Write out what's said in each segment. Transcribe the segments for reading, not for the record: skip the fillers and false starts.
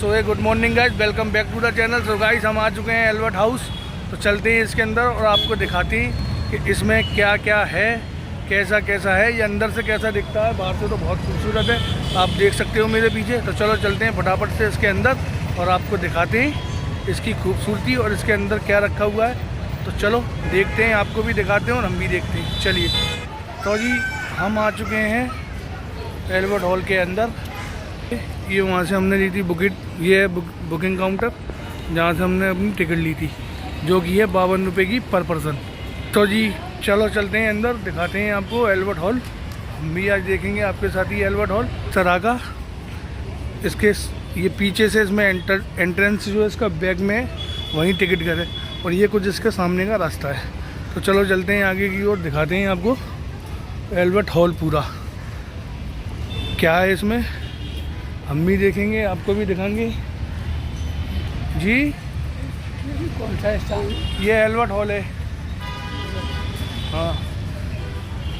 So good morning guys, welcome back to the channel. So guys हम आ चुके हैं एल्बर्ट हाउस। तो चलते हैं इसके अंदर और आपको दिखाते हैं कि इसमें क्या क्या है, कैसा कैसा है, ये अंदर से कैसा दिखता है। बाहर से तो बहुत खूबसूरत है, आप देख सकते हो मेरे पीछे। तो चलो चलते हैं फटाफट से इसके अंदर और आपको दिखाते हैं इसकी खूबसूरती और इसके अंदर क्या रखा हुआ है। तो चलो देखते हैं, आपको भी दिखाते हैं और हम भी देखते हैं। चलिए तो जी हम आ चुके हैं एल्बर्ट हॉल के अंदर। ये वहाँ से हमने ली थी ये है बुकिंग काउंटर, जहाँ से हमने अपनी टिकट ली थी, जो कि है 52 रुपये की पर पर्सन। तो जी चलो चलते हैं अंदर, दिखाते हैं आपको एल्बर्ट हॉल। हम भी आज देखेंगे आपके साथ ही एल्बर्ट हॉल तरह का। इसके ये पीछे से इसमें एंट्रेंस जो है इसका बैग में वहीं टिकट घर है और ये कुछ इसके सामने का रास्ता है। तो चलो चलते हैं आगे की ओर, दिखाते हैं आपको एल्बर्ट हॉल पूरा क्या है इसमें। हम भी देखेंगे, आपको भी दिखाएंगे जी। कौन सा स्थान? ये एल्बर्ट हॉल है। हाँ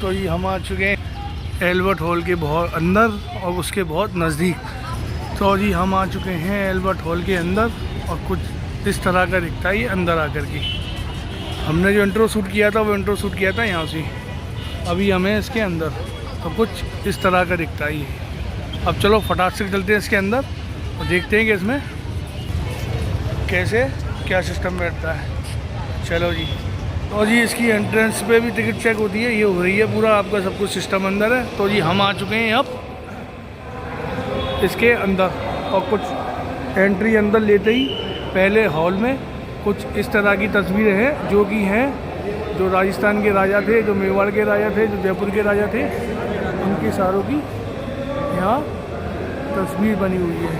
तो ये हम आ चुके हैं एल्बर्ट हॉल के बहुत अंदर और उसके बहुत नज़दीक। तो जी हम आ चुके हैं एल्बर्ट हॉल के अंदर और कुछ इस तरह का दिखता है ये अंदर आकर के। हमने जो इंट्रो शूट किया था वो इंट्रो शूट किया था यहाँ से। अभी हमें इसके अंदर तो कुछ इस तरह का दिखता है ये। अब चलो फटाक से चलते हैं इसके अंदर और देखते हैं कि इसमें कैसे क्या सिस्टम बैठता है। चलो जी। तो जी इसकी एंट्रेंस पे भी टिकट चेक होती है, ये हो रही है पूरा आपका सब कुछ सिस्टम अंदर है। तो जी हम आ चुके हैं अब इसके अंदर और कुछ एंट्री अंदर लेते ही पहले हॉल में कुछ इस तरह की तस्वीरें हैं, जो कि हैं जो राजस्थान के राजा थे, जो मेवाड़ के राजा थे, जो जयपुर के राजा थे, उनकी सारों की यहाँ तस्वीर बनी हुई है।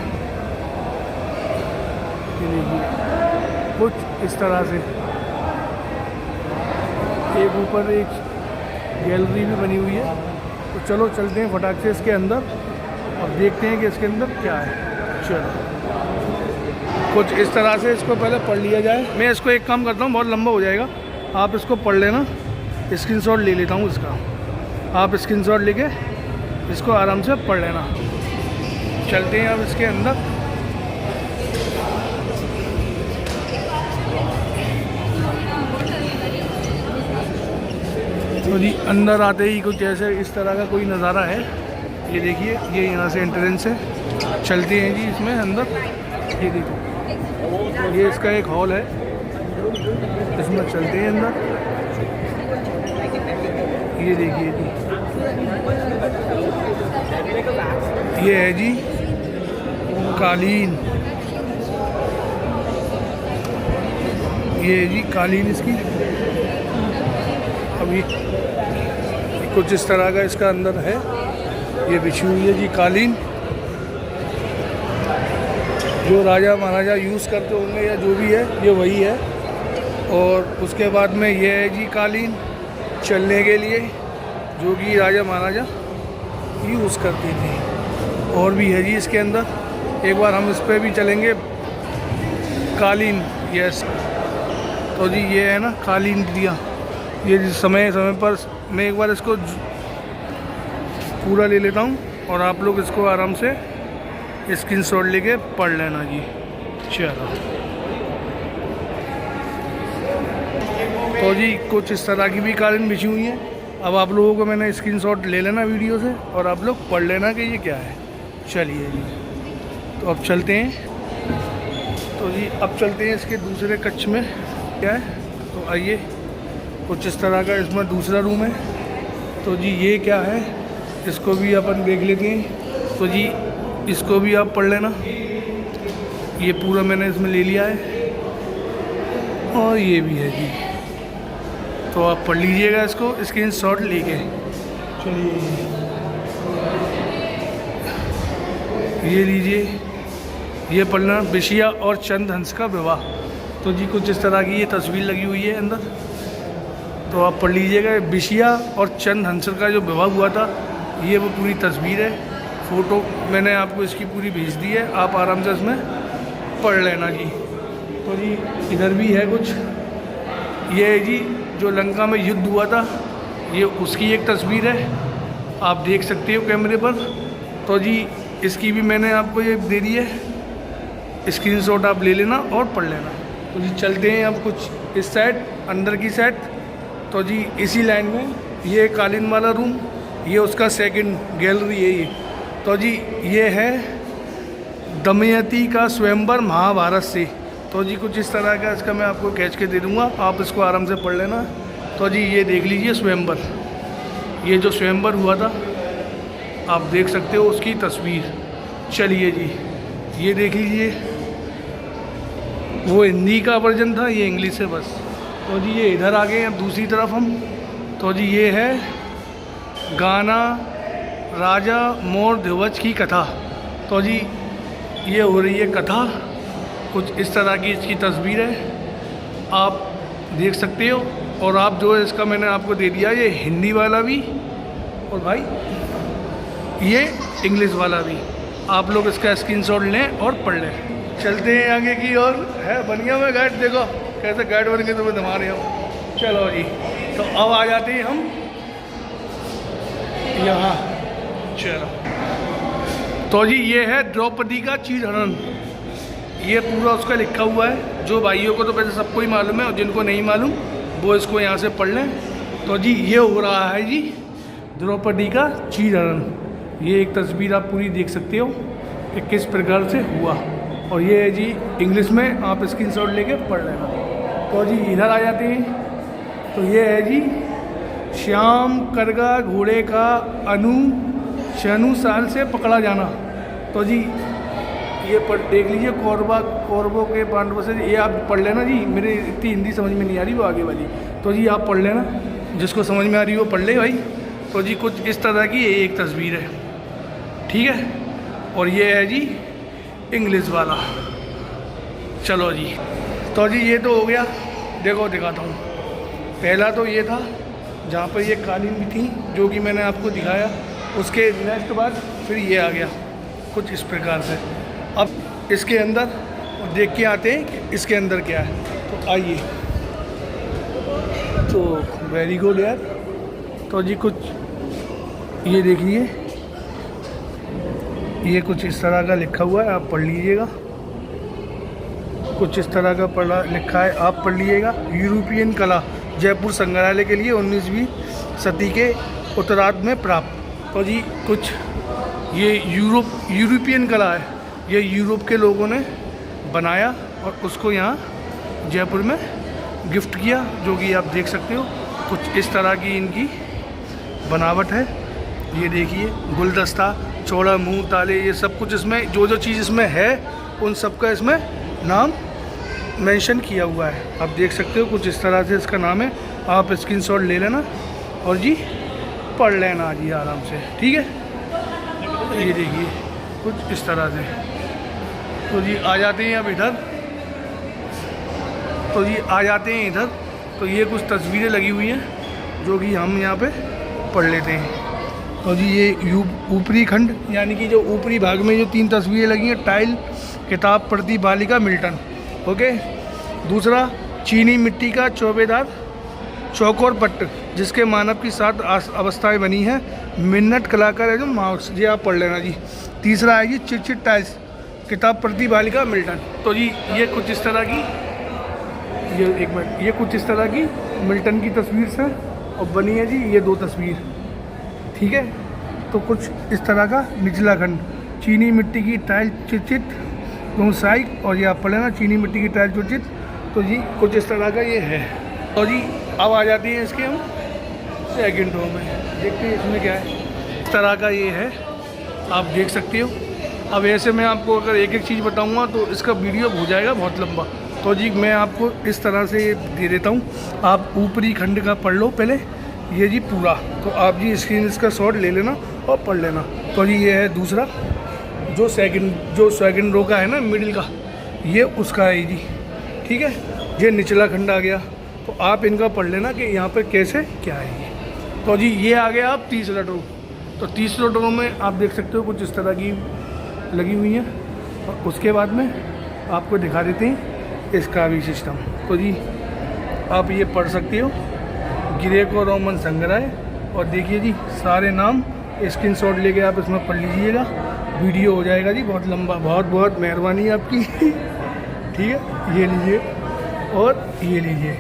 ये देखिए कुछ इस तरह से। एक ऊपर एक गैलरी भी बनी हुई है। तो चलो चलते हैं फटाक से इसके अंदर और देखते हैं कि इसके अंदर क्या है। चलो कुछ इस तरह से इसको पहले पढ़ लिया जाए। मैं इसको एक काम करता हूँ, बहुत लंबा हो जाएगा, आप इसको पढ़ लेना। स्क्रीनशॉट ले लेता हूँ इसका, आप स्क्रीनशॉट लेके इसको आराम से पढ़ लेना। चलते हैं अब इसके अंदर। तो जी अंदर आते ही कुछ ऐसे इस तरह का कोई नज़ारा है। ये देखिए, ये यहाँ से एंट्रेंस है। चलते हैं जी इसमें अंदर। ये देखिए ये इसका एक हॉल है, इसमें चलते हैं अंदर। ये देखिए जी, ये है जी कालीन। ये है जी कालीन इसकी। अभी कुछ इस तरह का इसका अंदर है, ये बिछी हुई है जी कालीन, जो राजा महाराजा यूज़ करते होंगे या जो भी है ये वही है। और उसके बाद में ये है जी कालीन चलने के लिए, जो कि राजा महाराजा यूज़ करती थी। और भी है जी इसके अंदर, एक बार हम इस पर भी चलेंगे। कालीन, यस। तो जी ये है ना कालीन दिया, ये समय समय पर मैं एक बार इसको पूरा ले लेता हूँ और आप लोग इसको आराम से स्क्रीनशॉट लेके पढ़ लेना जी। चलो तो जी कुछ इस तरह की भी कालीन बिछी हुई है। अब आप लोगों को मैंने स्क्रीनशॉट ले लेना वीडियो से और आप लोग पढ़ लेना कि ये क्या है। चलिए जी तो अब चलते हैं। तो जी अब चलते हैं इसके दूसरे कक्ष में क्या है। तो आइए, कुछ इस तरह का इसमें दूसरा रूम है। तो जी ये क्या है, इसको भी अपन देख लेते हैं। तो जी इसको भी आप पढ़ लेना, ये पूरा मैंने इसमें ले लिया है। और ये भी है जी, तो आप पढ़ लीजिएगा इसको स्क्रीनशॉट लेके। चलिए ये लीजिए, ये पढ़ना, बिशिया और चंद हंस का विवाह। तो जी कुछ इस तरह की ये तस्वीर लगी हुई है अंदर, तो आप पढ़ लीजिएगा। बिशिया और चंद हंस का जो विवाह हुआ था, ये वो पूरी तस्वीर है। फ़ोटो मैंने आपको इसकी पूरी भेज दी है, आप आराम से इसमें पढ़ लेना जी। तो जी इधर भी है कुछ, ये है जी जो लंका में युद्ध हुआ था, ये उसकी एक तस्वीर है, आप देख सकते हो कैमरे पर। तो जी इसकी भी मैंने आपको ये दे दी है, स्क्रीनशॉट आप ले लेना और पढ़ लेना। तो जी चलते हैं अब कुछ इस साइड, अंदर की साइड। तो जी इसी लाइन में ये कालीन वाला रूम, ये उसका सेकंड गैलरी है ये। तो जी ये है दमयंती का स्वयंवर महाभारत से। तो जी कुछ इस तरह का इसका मैं आपको खींच के दे दूँगा, आप इसको आराम से पढ़ लेना। तो जी ये देख लीजिए स्वयंवर, ये जो स्वयंवर हुआ था आप देख सकते हो उसकी तस्वीर। चलिए जी ये देख लीजिए, वो हिंदी का वर्जन था, ये इंग्लिश है बस। तो जी ये इधर आ गए अब दूसरी तरफ हम। तो जी ये है गाना राजा मोर ध्वज की कथा। तो जी ये हो रही है कथा, कुछ इस तरह की इसकी तस्वीर है, आप देख सकते हो। और आप जो है इसका मैंने आपको दे दिया ये हिंदी वाला भी और भाई ये इंग्लिश वाला भी, आप लोग इसका स्क्रीनशॉट लें और पढ़ लें। चलते हैं आगे की और है बढ़िया में गाइड, देखो कैसे गाइड बन के तुम्हें घुमा रहे हो। चलो जी तो अब आ जाते हैं हम यहाँ। चलो तो जी ये है द्रौपदी का चीरहरण, ये पूरा उसका लिखा हुआ है। जो भाइयों को तो वैसे सबको ही मालूम है और जिनको नहीं मालूम वो इसको यहाँ से पढ़ लें। तो जी ये हो रहा है जी द्रौपदी का चीरहरण, ये एक तस्वीर आप पूरी देख सकते हो कि किस प्रकार से हुआ। और ये है जी इंग्लिश में, आप स्क्रीनशॉट लेके पढ़ लेना। तो जी इधर आ जाते हैं। तो ये है जी श्याम करगा घोड़े का शनु साल से पकड़ा जाना। तो जी ये पढ़ देख लीजिए, कौरवों के पांडवों से, ये आप पढ़ लेना जी। मेरे इतनी हिंदी समझ में नहीं आ रही वो आगे वाली, तो जी आप पढ़ लेना, जिसको समझ में आ रही है वो पढ़ ले भाई। तो जी कुछ इस तरह की एक तस्वीर है, ठीक है। और ये है जी इंग्लिश वाला। चलो जी तो जी ये तो हो गया, देखो दिखाता हूँ। पहला तो ये था जहाँ पर ये कालीन भी थी जो कि मैंने आपको दिखाया, उसके नेक्स्ट बाद फिर ये आ गया कुछ इस प्रकार से। अब इसके अंदर देख के आते हैं कि इसके अंदर क्या है। तो आइए, तो वेरी गुड यार। तो जी कुछ ये देखिए, ये कुछ इस तरह का लिखा हुआ है, आप पढ़ लीजिएगा। कुछ इस तरह का पढ़ा लिखा है, आप पढ़ लीजिएगा। यूरोपियन कला जयपुर संग्रहालय के लिए 19वीं सदी के उत्तरार्ध में प्राप्त। तो जी कुछ ये यूरोपियन कला है, ये यूरोप के लोगों ने बनाया और उसको यहाँ जयपुर में गिफ्ट किया, जो कि आप देख सकते हो। कुछ इस तरह की इनकी बनावट है, ये देखिए गुलदस्ता, चौड़ा मुंह, ताले, ये सब कुछ इसमें जो चीज़ इसमें है उन सब का इसमें नाम मेंशन किया हुआ है, आप देख सकते हो। कुछ इस तरह से इसका नाम है, आप स्क्रीनशॉट ले लेना और जी पढ़ लेना जी आराम से, ठीक है। ये देखिए कुछ इस तरह से। तो जी आ जाते हैं अब इधर। तो जी आ जाते हैं इधर। तो ये कुछ तस्वीरें लगी हुई हैं जो कि हम यहाँ पे पढ़ लेते हैं। तो जी ये ऊपरी खंड, यानी कि जो ऊपरी भाग में जो 3 तस्वीरें लगी हैं, टाइल, किताब, प्रति, बालिका, मिल्टन, ओके। दूसरा चीनी मिट्टी का चौबेदार चौकोर पट्ट, जिसके मानव की 7 अवस्थाएं बनी हैं, मिन्नट कलाकार है जो माउस, ये आप पढ़ लेना जी। तीसरा है जी चिटचिट टाइल्स, किताब, प्रति, बालिका, मिल्टन। तो जी ये कुछ इस तरह की, ये एक मिनट, ये कुछ इस तरह की मिल्टन की तस्वीर से और बनी है जी ये 2 तस्वीर, ठीक है। तो कुछ इस तरह का निचला खंड, चीनी मिट्टी की टाइल चिटचिट मोसाइक, और ये आप पढ़ लेना चीनी मिट्टी की टाइल चिटचिट। तो जी कुछ इस तरह का ये है। तो जी अब आ जाती है इसके हम सेकंड रो में, देखते हैं इसमें क्या है। इस तरह का ये है, आप देख सकते हो। अब ऐसे मैं आपको अगर एक एक चीज़ बताऊंगा तो इसका वीडियो हो जाएगा बहुत लंबा। तो जी मैं आपको इस तरह से ये दे देता हूँ, आप ऊपरी खंड का पढ़ लो पहले, ये जी पूरा। तो आप जी स्क्रीन इसका शॉट ले लेना और पढ़ लेना। तो जी ये है दूसरा, जो सेकंड रो का है ना, मिडिल का, ये उसका है जी, ठीक है। ये निचला खंड आ गया, तो आप इनका पढ़ लेना कि यहाँ पर कैसे क्या है ये। तो जी ये आ गया आप तीसरा रो। तो तीसरा रो में आप देख सकते हो कुछ इस तरह की लगी हुई हैं, और उसके बाद में आपको दिखा देते हैं इसका भी सिस्टम। तो जी आप ये पढ़ सकते हो, ग्रीको रोमन संग्रह, और देखिए जी सारे नाम स्क्रीनशॉट लेके आप इसमें पढ़ लीजिएगा। वीडियो हो जाएगा जी बहुत लंबा। बहुत बहुत मेहरबानी आपकी। ठीक है, ये लीजिए और ये लीजिए।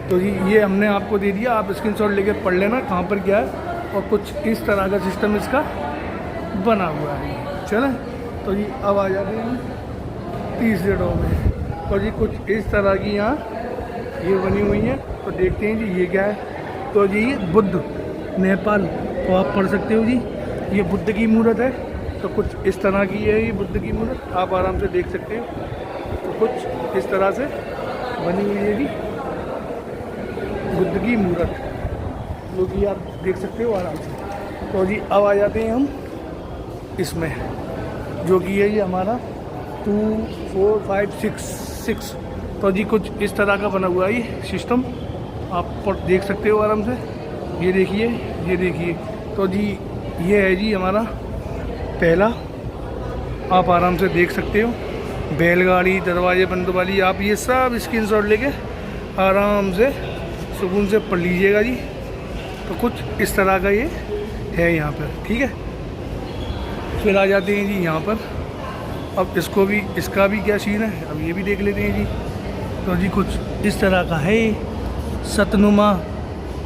तो ये हमने आपको दे दिया, आप स्क्रीनशॉट लेके पढ़ लेना कहाँ पर क्या है। और कुछ इस तरह का सिस्टम इसका बना हुआ है। चलें, तो जी अब आ जाते हैं तीसरे डॉ में। तो जी कुछ इस तरह की यहाँ ये बनी हुई हैं। तो देखते हैं जी ये क्या है। तो जी ये बुद्ध नेपाल, तो आप पढ़ सकते हो जी। ये बुद्ध की मूर्त है। तो कुछ इस तरह की है ये बुद्ध की मूर्त, आप आराम से देख सकते हो। तो कुछ इस तरह से बनी हुई है जी बुद्ध की मूर्त, जो कि आप देख सकते हो आराम से। तो जी अब आ जाते हैं हम इसमें, जो कि है ये हमारा 2 4 5 6। तो जी कुछ इस तरह का बना हुआ है ये सिस्टम, आप पर देख सकते हो आराम से। ये देखिए, ये देखिए। तो जी ये है जी हमारा पहला, आप आराम से देख सकते हो। बैलगाड़ी, दरवाजे बंद वाली, आप ये सब स्क्रीनशॉट लेके आराम से सुकून से पढ़ लीजिएगा जी। तो कुछ इस तरह का ये है यहाँ पर। ठीक है, फिर आ जाते हैं जी यहाँ पर। अब इसको भी, इसका भी क्या सीन है अब ये भी देख लेते हैं जी। तो जी कुछ इस तरह का है सतनुमा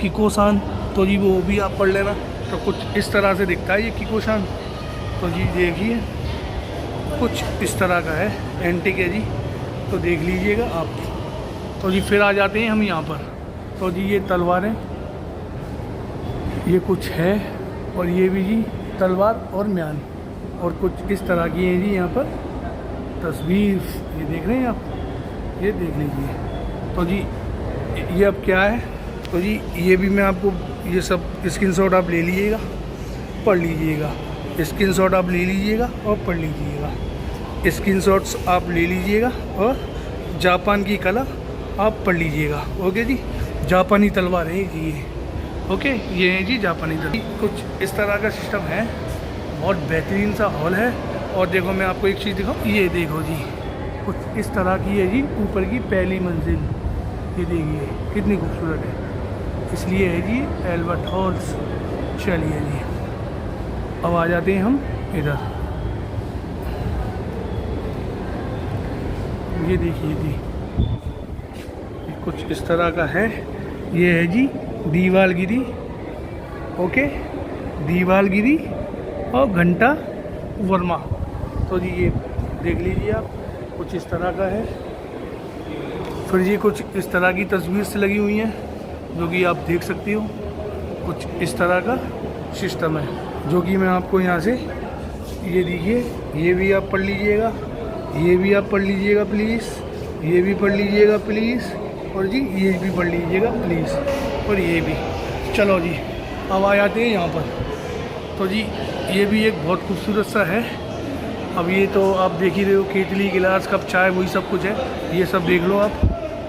किकोसान। तो जी वो भी आप पढ़ लेना। तो कुछ इस तरह से दिखता है ये किकोसान। तो जी देखिए कुछ इस तरह का है, एंटीक है जी। तो देख लीजिएगा आप। तो जी फिर आ जाते हैं हम यहाँ पर। तो जी ये तलवारें, ये कुछ है, और ये भी जी तलवार और म्यान, और कुछ इस तरह की है जी यहाँ पर तस्वीर। ये देख रहे हैं आप, ये देख लीजिए। तो जी ये अब क्या है। तो जी ये भी मैं आपको, ये सब स्क्रीनशॉट आप ले लीजिएगा, पढ़ लीजिएगा। स्क्रीनशॉट आप ले लीजिएगा और पढ़ लीजिएगा। स्क्रीनशॉट्स आप ले लीजिएगा और जापान की कला आप पढ़ लीजिएगा। ओके जी, जापानी तलवार है जी ये। ओके, ये है जी जापानी तलवार। कुछ इस तरह का सिस्टम है, बहुत बेहतरीन सा हॉल है। और देखो मैं आपको एक चीज़ दिखाऊँ, ये देखो जी कुछ इस तरह की है जी ऊपर की पहली मंजिल। ये देखिए कितनी खूबसूरत है, इसलिए है जी एल्बर्ट हॉल्स। चलिए जी अब आ जाते हैं हम इधर। ये देखिए जी कुछ इस तरह का है। ये है जी दीवालगिरी। ओके, दीवालगिरी और घंटा वर्मा। तो जी ये देख लीजिए आप, कुछ इस तरह का है। फिर ये कुछ इस तरह की तस्वीर से लगी हुई हैं, जो कि आप देख सकते हो। कुछ इस तरह का सिस्टम है, जो कि मैं आपको यहाँ से, ये देखिए, ये भी आप पढ़ लीजिएगा, ये भी आप पढ़ लीजिएगा प्लीज़, ये भी पढ़ लीजिएगा प्लीज़, और जी ये भी पढ़ लीजिएगा प्लीज़, और ये भी। चलो जी अब आ जाते हैं यहाँ पर। तो जी ये भी एक बहुत खूबसूरत सा है। अब ये तो आप देख ही रहे हो, केतली, गिलास, कप चाय, वही सब कुछ है, ये सब देख लो आप।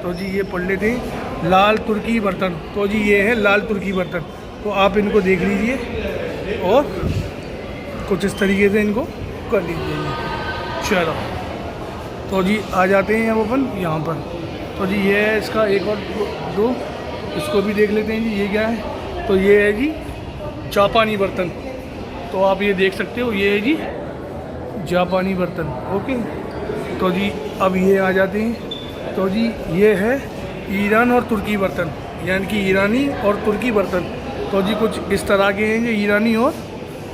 तो जी ये पढ़ लेते हैं लाल तुर्की बर्तन। तो जी ये है लाल तुर्की बर्तन, तो आप इनको देख लीजिए और कुछ इस तरीके से इनको कर लीजिए। चलो तो जी आ जाते हैं अब अपन यहाँ पर। तो जी ये है इसका एक और दो, इसको भी देख लेते हैं जी। ये क्या है, तो ये है जी जापानी बर्तन। तो आप ये देख सकते हो, ये है जी जापानी बर्तन। ओके, तो जी अब ये आ जाते हैं। तो जी ये है ईरान और तुर्की बर्तन, यानी कि ईरानी और तुर्की बर्तन। तो जी कुछ इस तरह के हैं ये ईरानी और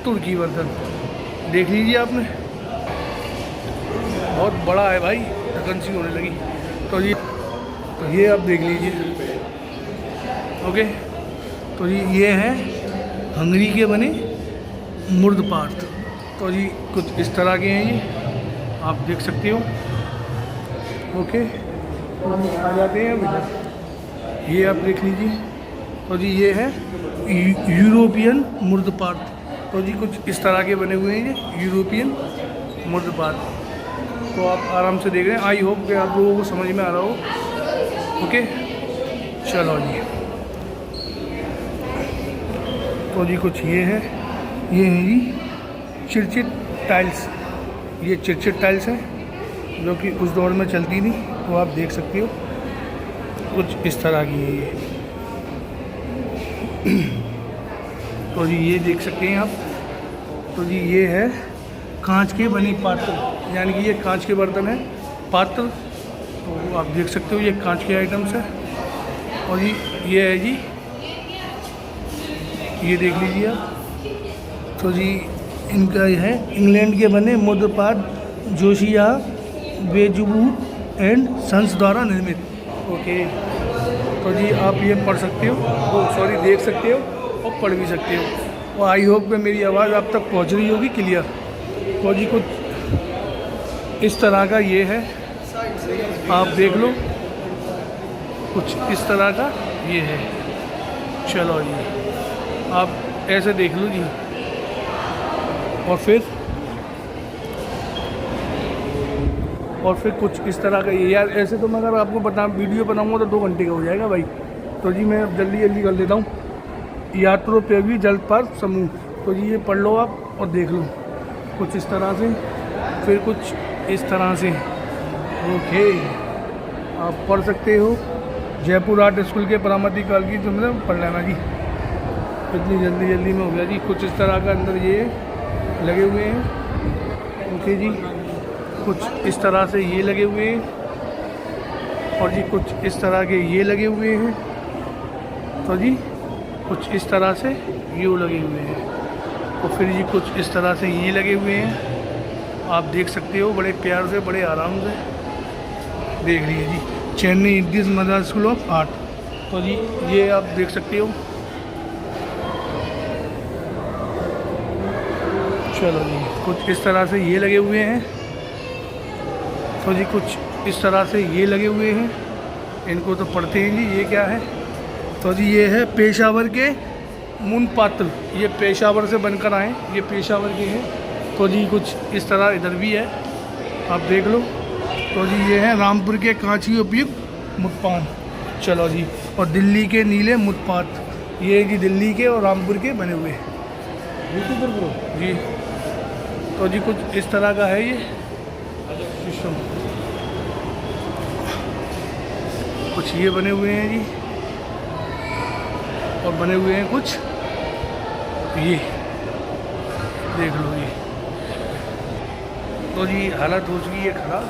तुर्की बर्तन, देख लीजिए आपने। बहुत बड़ा है भाई, ढक्कन सी होने लगी। तो ये आप देख लीजिए। ओके, तो जी ये है हंगरी के बने मुर्दपात। तो जी कुछ इस तरह के हैं ये, आप देख सकते हो। ओके, तो आ जाते हैं इधर, ये आप देख लीजिए। तो जी ये है यूरोपियन मुर्दपात। तो जी कुछ इस तरह के बने हुए हैं ये यूरोपियन मुर्दपात। तो आप आराम से देख रहे हैं। आई होप कि आप लोगों को समझ में आ रहा हो। ओके, चलो जी। तो जी कुछ ये है, ये है जी चिरचिट टाइल्स। ये चिरचिट टाइल्स है, जो कि उस दौर में चलती थी। तो आप देख सकते हो कुछ इस तरह की है ये। तो जी ये देख सकते हैं आप। तो जी ये है कांच के बने पात्र, यानी कि ये कांच के बर्तन है, पात्र। तो आप देख सकते हो ये कांच के आइटम्स है। और ये है जी, ये देख लीजिए आप। तो जी इनका ये है इंग्लैंड के बने मुद्रपाद जोशिया वेजुबू एंड सन्स द्वारा निर्मित। ओके, तो जी आप ये पढ़ सकते हो, सॉरी देख सकते हो और पढ़ भी सकते हो। और आई होप कि मेरी आवाज़ आप तक पहुंच रही होगी क्लियर। तो जी कुछ इस तरह का ये है, आप देख लो, कुछ इस तरह का ये है। चलो जी आप ऐसे देख लो जी। और फिर कुछ इस तरह का ये, यार ऐसे तो मैं अगर आपको वीडियो बनाऊंगा तो 2 घंटे का हो जाएगा भाई। तो जी मैं जल्दी जल्दी कर देता हूँ। यात्रोपयोगी जलपात समूह, तो जी ये पढ़ लो आप और देख लो कुछ इस तरह से, फिर कुछ इस तरह से। ओके, आप पढ़ सकते हो। जयपुर आर्ट स्कूल के परामर्शी काल की तुमने पढ़ लेना जी, इतनी जल्दी में हो गया जी। कुछ इस तरह का अंदर ये लगे हुए हैं। ओके जी, कुछ इस तरह से ये लगे हुए हैं। और जी कुछ इस तरह के ये लगे हुए हैं। तो जी कुछ इस तरह से ये लगे हुए हैं। और फिर जी कुछ इस तरह से ये लगे हुए हैं। आप देख सकते हो बड़े प्यार से, बड़े आराम से देख लीजिए जी। Chennai Indian Madras school of art, तो जी ये आप देख सकते हो। चलो जी कुछ इस तरह से ये लगे हुए हैं। तो जी कुछ इस तरह से ये लगे हुए हैं। इनको तो पढ़ते हैं जी। ये क्या है? तो जी ये है पेशावर के मुन पात्र, ये पेशावर से बनकर आए, ये पेशावर के हैं। तो जी कुछ इस तरह इधर भी है, आप देख लो। तो जी ये है रामपुर के कांची उपयुक्त मुटपान। चलो जी, और दिल्ली के नीले मुटपात, ये जी दिल्ली के और रामपुर के बने हुए जी। तो जी कुछ इस तरह का है ये सिस्टम। कुछ ये बने हुए हैं जी, और बने हुए हैं कुछ ये देख लो ये। तो जी हालत हो चुकी है खराब,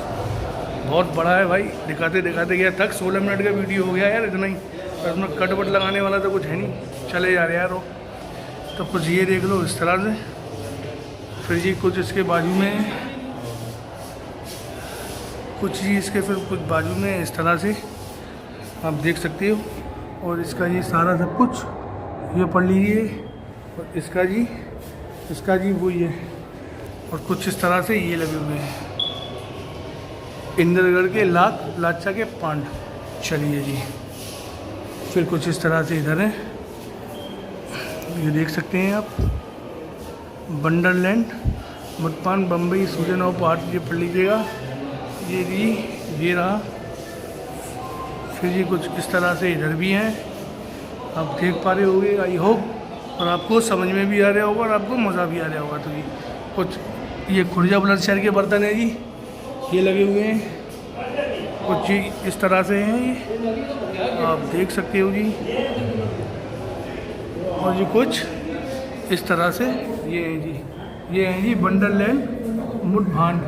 बहुत बड़ा है भाई। दिखाते दिखाते गया थक, 16 मिनट का वीडियो हो गया यार, इतना ही। और उसमें कट वट लगाने वाला तो कुछ है नहीं, चले जा रहे यार वो। तो कुछ ये देख लो इस तरह से। फिर जी कुछ इसके बाजू में, कुछ जी इसके फिर कुछ बाजू में इस तरह से आप देख सकते हो। और इसका ये सारा सब कुछ ये पढ़ लीजिए। और इसका जी वो ये, और कुछ इस तरह से ये लगे हुए हैं। इंद्रगढ़ के लाचा के पांड। चलिए जी, फिर कुछ इस तरह से इधर है, ये देख सकते हैं आप। वंडरलैंड मुटपान बम्बई सूजन ऑफ आर्ट, ये पढ़ लीजिएगा। ये जी ये रहा। फिर जी कुछ इस तरह से इधर भी हैं, आप देख पा रहे होंगे आई होप, और आपको समझ में भी आ रहा होगा और आपको मज़ा भी आ रहा होगा। तो जी कुछ ये खुर्जा बुलंदशहर के बर्तन है जी, ये लगे हुए हैं। कुछ जी इस तरह से हैं ये, आप देख सकते हो जी। और जी कुछ इस तरह से ये हैं जी, ये हैं जी वंडरलैंड मुड भांड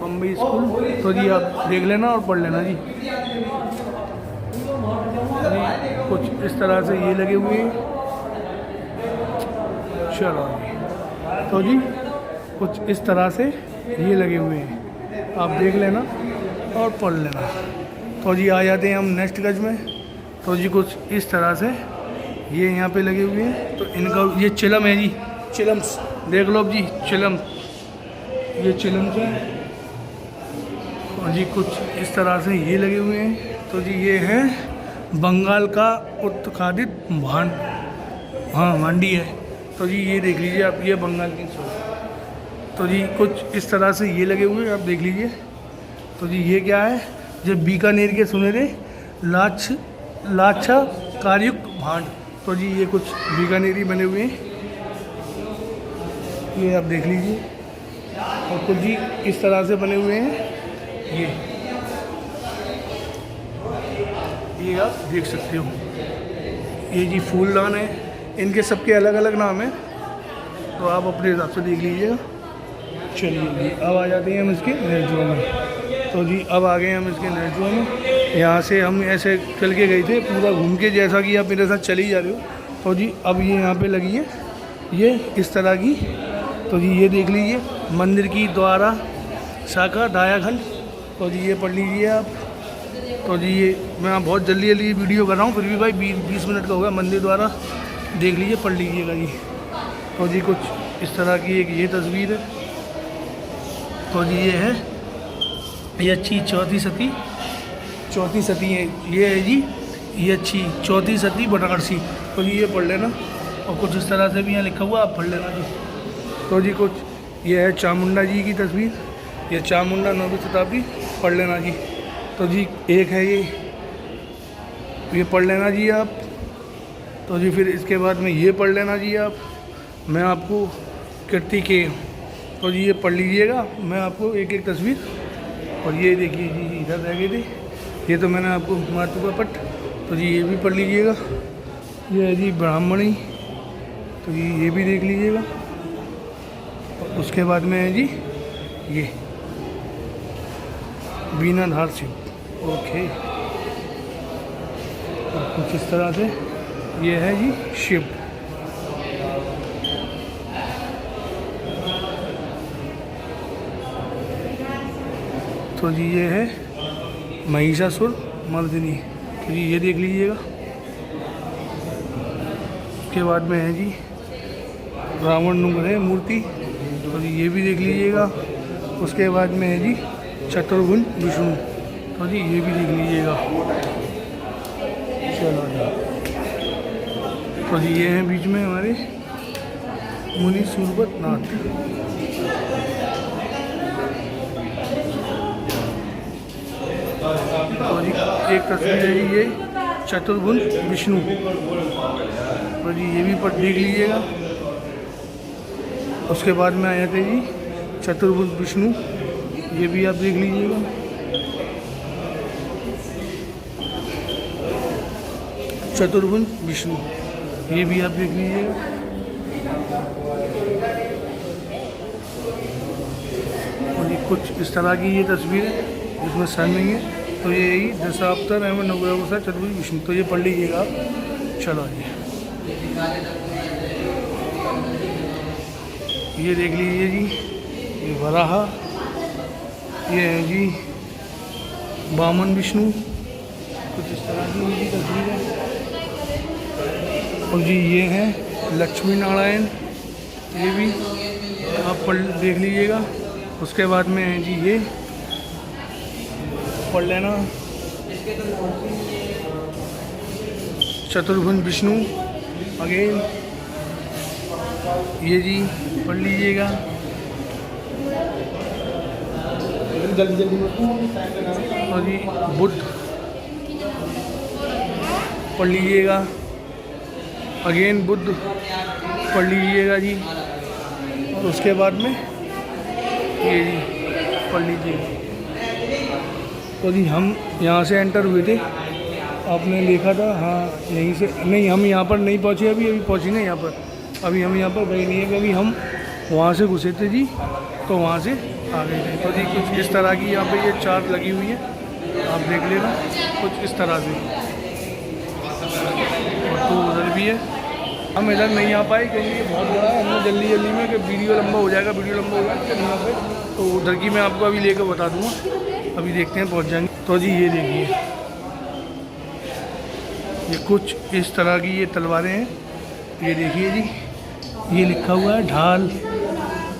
बम्बई स्कूल। तो जी आप देख लेना और पढ़ लेना जी। कुछ इस तरह से ये लगे हुए हैं। चलो जी, तो जी कुछ इस तरह से ये लगे हुए हैं, आप देख लेना और पढ़ लेना। तो जी आ जाते हैं हम नेक्स्ट गज में। तो जी कुछ इस तरह से ये यहाँ पे लगे हुए हैं। तो इनका ये चिलम है जी, चिलम्स देख लो जी, चिलम, ये चिलम्स हैं। और जी कुछ इस तरह से ये लगे हुए हैं। तो जी ये है बंगाल का उत्खादित भांड, हाँ भांडी है। तो जी ये देख लीजिए आप, ये बंगाल की सोच। तो जी कुछ इस तरह से ये लगे हुए हैं, आप देख लीजिए। तो जी ये क्या है? जो बीकानेर के सुनहरे लाछा कार्ययुक्त भांड। तो जी ये कुछ बीकानेरी बने हुए हैं, ये आप देख लीजिए। और कुछ जी इस तरह से बने हुए हैं, ये आप देख सकते हो। ये जी फूलदान है, इनके सबके अलग अलग नाम हैं, तो आप अपने हिसाब से देख लीजिएगा। चलिए जी अब आ जाते हैं हम इसके नेटजुआ में। तो जी अब आ गए हम इसके नेटजुआ में। यहाँ से हम ऐसे चल के गए थे पूरा घूम के, जैसा कि आप मेरे साथ चली जा रहे हो। तो जी अब ये यहाँ पे लगी है ये इस तरह की। तो जी ये देख लीजिए मंदिर की द्वारा शाखा डायाखंड। तो जी ये पढ़ लीजिए आप। तो जी ये मैं बहुत जल्दी जल्दी वीडियो कर रहा हूँ, फिर भी भाई 20 मिनट का होगा। मंदिर द्वारा देख लीजिए, पढ़ लीजिएगा जी। तो जी कुछ इस तरह की एक ये तस्वीर है। तो जी ये है, ये अच्छी चौथी सती है ये है जी, ये अच्छी चौथी सती बनारसी। तो जी ये पढ़ लेना। और कुछ इस तरह से भी यहाँ लिखा हुआ, आप पढ़ लेना जी। तो जी कुछ ये है चामुंडा जी की तस्वीर, ये चामुंडा 9वीं शताब्दी, पढ़ लेना जी। तो जी एक है ये पढ़ लेना जी आप। तो जी फिर इसके बाद में ये पढ़ लेना जी आप। मैं आपको कीर्ति के, तो जी ये पढ़ लीजिएगा, मैं आपको एक एक तस्वीर। और ये देखिए जी इधर रह गए थे, ये तो मैंने आपको मार चुका पट। तो जी ये भी पढ़ लीजिएगा। ये है जी ब्राह्मणी, तो ये भी देख लीजिएगा। और उसके बाद में है जी ये वीणाधार शिव, ओके। और कुछ इस तरह से ये है जी शिव। तो जी ये है महिषासुर मर्दिनी, तो जी ये देख लीजिएगा। उसके बाद में है जी रावण नुग्रह मूर्ति, तो जी ये भी देख लीजिएगा। उसके बाद में है जी चतुर्भुज विष्णु, तो जी ये भी देख लीजिएगा। चलो जी, तो जी ये हैं बीच में हमारे मुनि सूरपत नाथ। तो जी एक तस्वीर है जी ये चतुर्भुज विष्णु, तो जी ये भी पर देख लीजिएगा। उसके बाद में आए थे जी चतुर्भुज विष्णु, ये भी आप देख लीजिएगा। चतुर्भुज विष्णु, ये भी आप देख लीजिएगा। और ये कुछ इस तरह की ये तस्वीर है जिसमें सन नहीं है। तो ये यही दशावतार एवं नवग्रह चतुर्भुज विष्णु, तो ये पढ़ लीजिएगा आप। चलो जी ये देख लीजिए जी, ये वराहा, ये है जी वामन विष्णु, कुछ इस तरह की इनकी तस्वीर है। और जी ये है लक्ष्मी नारायण, ये भी आप पढ़ देख लीजिएगा। उसके बाद में है जी ये पढ़ लेना चतुर्भुज विष्णु अगेन, ये जी पढ़ लीजिएगा। और जी बुद्ध पढ़ लीजिएगा, अगेन बुद्ध पढ़ लीजिएगा जी। और उसके बाद में ये जी पढ़ लीजिएगा। तो जी हम यहाँ से एंटर हुए थे, आपने देखा था, हाँ यहीं से नहीं, हम यहाँ पर नहीं पहुँचे अभी पहुँचे नहीं यहाँ पर, अभी हम यहाँ पर गए नहीं है, क्योंकि हम वहाँ से घुसे थे जी, तो वहाँ से आ गए थे। तो जी कुछ इस तरह की यहाँ पे ये चार लगी हुई है, आप देख लेना कुछ इस तरह से। और तो उधर भी है, हम इधर नहीं आ पाए क्योंकि ये बहुत बड़ा है। हमने जल्दी जल्दी में कि वीडियो लंबा हो जाएगा यहाँ पे, तो उधर की मैं आपको अभी लेकर बता दूँगा। अभी देखते हैं पहुँच जाएंगे। तो जी ये देखिए, ये कुछ इस तरह की ये तलवारें हैं, ये देखिए जी, ये लिखा हुआ है ढाल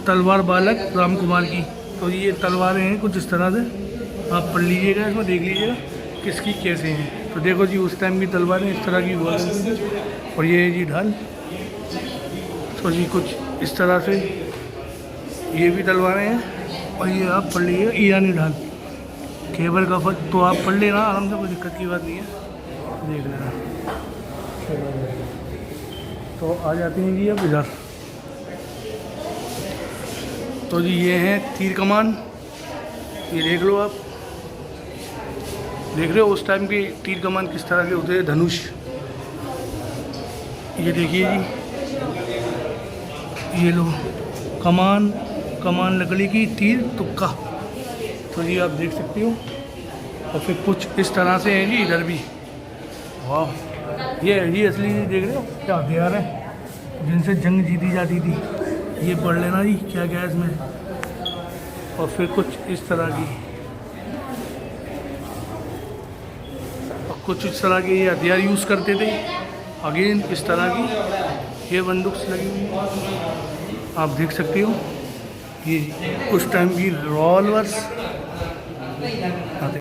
तलवार बालक राम कुमार की। तो ये तलवारें हैं कुछ इस तरह से, आप पढ़ लीजिएगा, इसमें देख लीजिएगा किसकी कैसे हैं। तो देखो जी उस टाइम की तलवारें इस तरह की हुआ करती थी। और ये है जी ढाल, तो जी कुछ इस तरह से ये भी तलवारें हैं। और ये आप पढ़ लीजिएगा ईरानी ढाल, खैबर का फत, तो आप पढ़ लेना आराम से, कोई दिक्कत की बात नहीं है, देख लेना। तो आ जाती हैं जी अब इधर। तो जी ये हैं तीर कमान, ये देख लो आप, देख रहे हो उस टाइम की तीर कमान किस तरह के होते हैं, धनुष। ये देखिए जी, ये लो कमान, कमान लकड़ी की, तीर तुक्का। तो ये आप देख सकते हो। और फिर कुछ इस तरह से है जी इधर भी। वाह, ये असली देख रहे हो क्या हथियार है जिनसे जंग जीती जाती थी। ये पढ़ लेना जी क्या क्या है इसमें। और फिर कुछ इस तरह की, और कुछ इस तरह के ये हथियार यूज़ करते थे। अगेन इस तरह की ये बंदूक लगी हुई है, आप देख सकते हो। ये उस टाइम की रिवॉल्वर्स।